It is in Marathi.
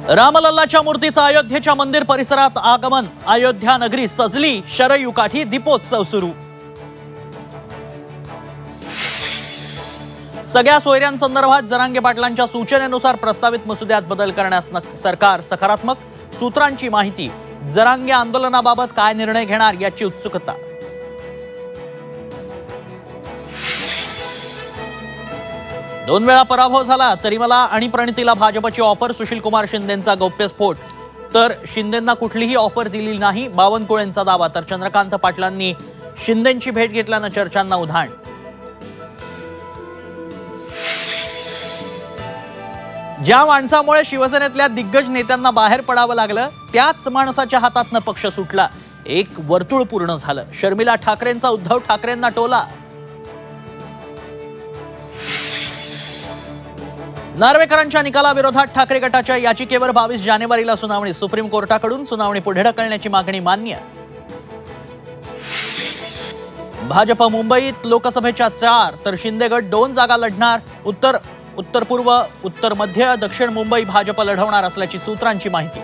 रामलल्लाच्या मूर्तीचं अयोध्येच्या मंदिर परिसरात आगमन। अयोध्या नगरी सजली, शरयुकाठी दीपोत्सव सुरू। सगळ्या सोयऱ्यांसंदर्भात जरांगे पाटलांच्या सूचनेनुसार प्रस्तावित मसुद्यात बदल करण्यास सरकार सकारात्मक। सूत्रांची माहिती, जरांगे आंदोलनाबाबत काय निर्णय घेणार याची उत्सुकता। दोन वेळा पराभव झाला तरी मला आणि प्रणितीला भाजपची ऑफर। सुशील कुमार शिंदेंचा गौप्यस्फोट। तर शिंदेंना कुठलीही ऑफर दिली नाही, बावनकुळेंचा दावा। तर चंद्रकांत पाटलांनी शिंदेंची भेट घेतल्यानं चर्चांना उधाण। ज्या माणसामुळे शिवसेनेतल्या दिग्गज नेत्यांना बाहेर पडावं लागलं, त्याच माणसाच्या हातातनं पक्ष सुटला। एक वर्तुळ पूर्ण झालं। शर्मिला ठाकरेंचा उद्धव ठाकरेंना टोला। नार्वेकरांच्या निकालाविरोधात ठाकरे गटाच्या याचिकेवर 22 जानेवारीला सुनावणी। सुप्रीम कोर्टाकडून सुनावणी पुढे ढकलण्याची मागणी मान्य। भाजप मुंबईत लोकसभेच्या 4 तर शिंदे गट 2 जागा लढणार। उत्तर पूर्व, उत्तर मध्य, दक्षिण मुंबई भाजप लढवणार असल्याची सूत्रांची माहिती।